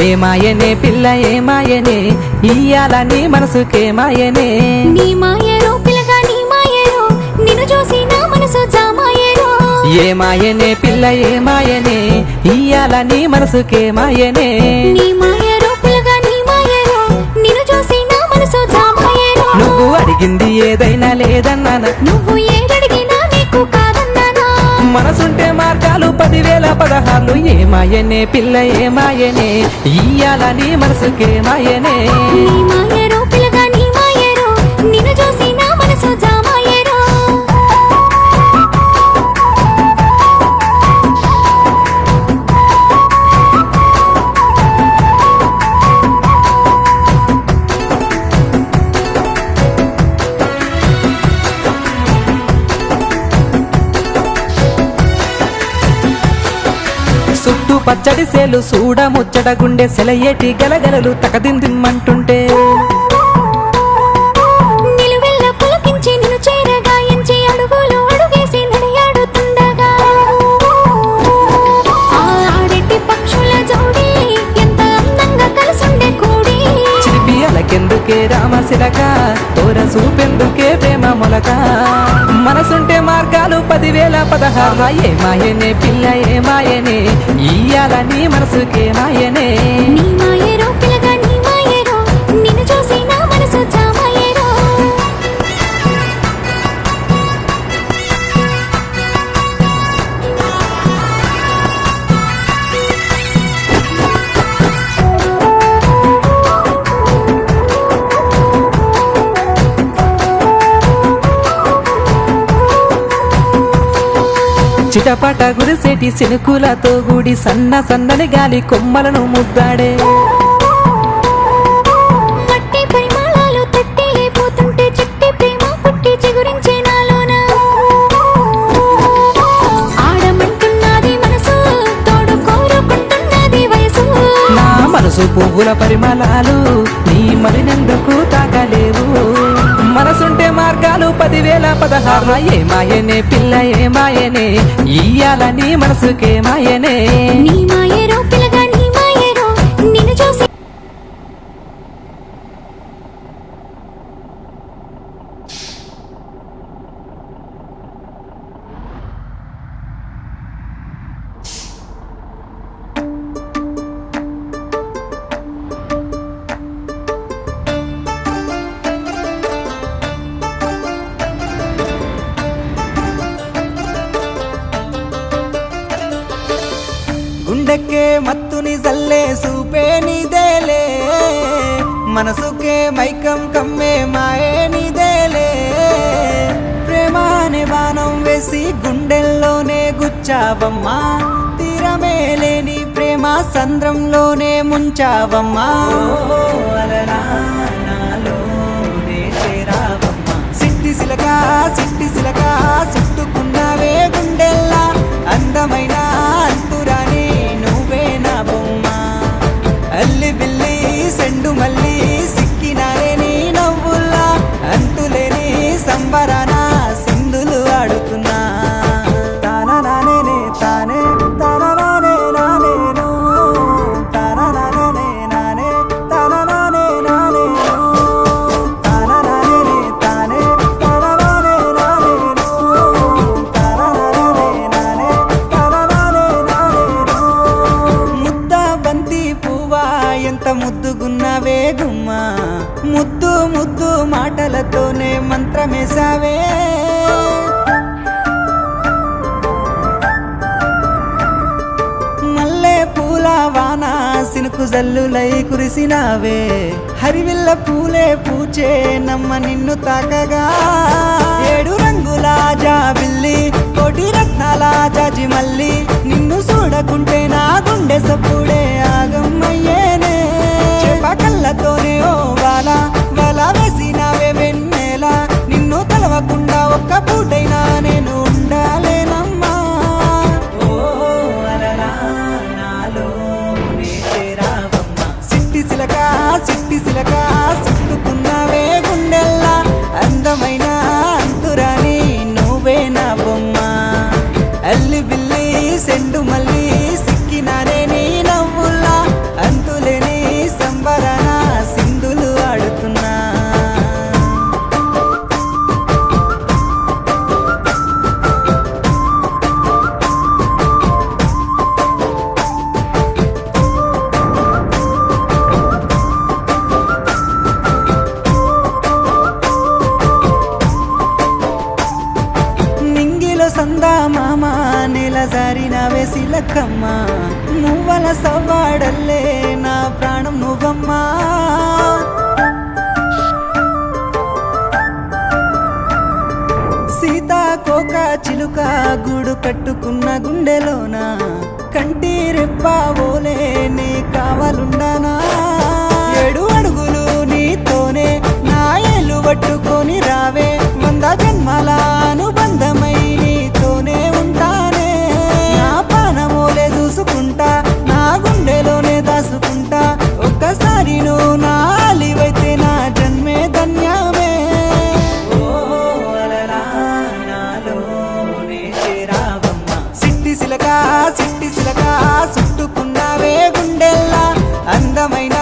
ఏమాయనే పిల్ల ఏమాయనే ఇయ్యాల నీ మనసుకేమాయనే నీ మాయరో పిల్లగా నీ మాయరో నిన్ను చూసి నా మనసు జామాయరో ఏమాయనే పిల్ల ఏమాయనే ఇయ్యాల నీ మనసుకేమాయనే నీ మాయరో పిల్లగా నీ మాయరో నిన్ను చూసి నా మనసు జామాయరో నువ్వు అడిగింది ఏదైనా లేదన్నానా నువ్వు ఏదడిగినా నీకు కాదన్నానా మనసుంటే మార్గాలు 10,000 16 ఏమాయనే పిల్ల ఏమాయనే ఇయ్యాల నీ మనసుకేమాయనే నీ మాయరో పిల్లగా నీ మాయరో నిన్ను చూసి నా మనసు జామాయరో చుట్టూ పచ్చడి సేలు చూడ ముచ్చట గుండె సెలయేటి గలగలలు తకదిందిమ్మంటుంటే నిలువెల్ల పులకించి నిన్ను చేరగాయించి అడుగులు అడుగేసి నడియాడుతుండగా ఆడెట్టి పక్షుల జోడి ఎంత అందంగా కలిసుండే కూడి చిలిపి అలకెందుకే రామశిలక తోర చూపెందుకే ప్రేమ మొలక మనసుంటే మార్గాలు 10,000 16 ఏమాయనే పిల్ల ఏమాయనే ఇయ్యాల నీ మనసుకేమాయనే నీ మాయరో పిల్లగా నీ మాయరో నిన్ను చూసి నా మనసు జామాయరో చిటపట గురిసేటి శనుకులతో గుడి సన్న సన్నని గాలి కొమ్మలను ముద్దాడే మట్టి పరిమళాలు తట్టి లేపోతుంటే చిట్టి ప్రేమ పుట్టి చిగురించే నాలోన ఆడమంటున్నది మనసు తోడు కోరుకుంటున్నది వయసు నా మనసు పువ్వుల పరిమళాలు నీ మరినెందుకు తాకలేవు మనసుంటే మార్గాలు 10,000 16 ఏమాయనే పిల్ల ఏమాయనే ఇయ్యాల నీ మనసుకేమాయనే నీ మాయరో పిల్లగా నీ మాయరో నిన్ను చూసి గుండెకే మత్తుని జల్లే సూపే నీదేలే మనసుకే మైకం కమ్మే మాయే నీదేలే ప్రేమ అనే బాణం వేసి గుండెల్లోనే గుచ్చావమ్మా తీరమే లేని ప్రేమ సంద్రంలోనే ముంచావమ్మా అలలా నాలోనే చేరావమ్మా సిట్టి సిలక చుట్టుకున్నావే గుండెల్లా అందమైన అంతురాని నువ్వే నా బొమ్మ అల్లి బిల్లి సెండు మల్లి సిక్కినారే నీ నవ్వుల్లా అంతులేని సంబరాన సింధులు ఆడుతున్నా తానా నానే తానే తానా నానే నానేను తానా నానే నానే తానా నానే నానేను తానా నానే తానే తానా నానే నానేను తానా నానే నానే తానా నానే నానేను ముద్ద బంతి పువ్వా ఎంత ముద్దుగున్నావే గుమ్మా ముద్దు ముద్దు మాటలతోనే మంత్రమేసావే మల్లె పూల వాన సినుకు జల్లులై కురిసినావే హరివిల్ల పూలే పూచే నమ్మ నిన్ను తాకగా 7 రంగుల జాబిల్లి కోటి రత్నాల జాజి మల్లి నిన్ను చూడకుంటే నా గుండె సప్పుడే ఆగమ్మయ్యేనే కళ్ళతోనే ఓ వాల వల వేసినావే వెన్నెల నిన్ను తలవకుండా ఒక్క పూటైనా నేను ఉండాలేనమ్మా ఓ అలలా నాలో సిట్టి సిలక చుట్టుకున్నావే గుండెల్లా అందమైన అంతురాని నువ్వే నా బొమ్మ అల్లి బిల్లి సెండు మల్లి సిక్కినానే నీ నవ్వుల్లా అంతులేని సంబరాన సింధులు ఆడుతున్నా నింగిలో సందా మామ నెల జారినవే సిలకమ్మ నువ్వల సవ్వాడల్లే నా ప్రాణం నువ్వమ్మా సీతాకోక చిలుక గూడు కట్టుకున్న గుండెలోన కంటి రెప్పావోలే నీ కావాలుండానా 7 అడుగులు నీతోనే నా ఏలు పట్టుకొని రావే 100 జన్మల అనుబంధమై నీతోనే ఉంటానే నా పానమోలే చూసుకుంటా నా గుండెలోనే దాసుకుంటా ఒక్కసారి నువ్వు నా అలివైతే నా జన్మే ధన్యమే ఓ అలలా నాలోనే చేరావమ్మ సిట్టి సిలక చుట్టుకున్నావే గుండెల్లా అందమైన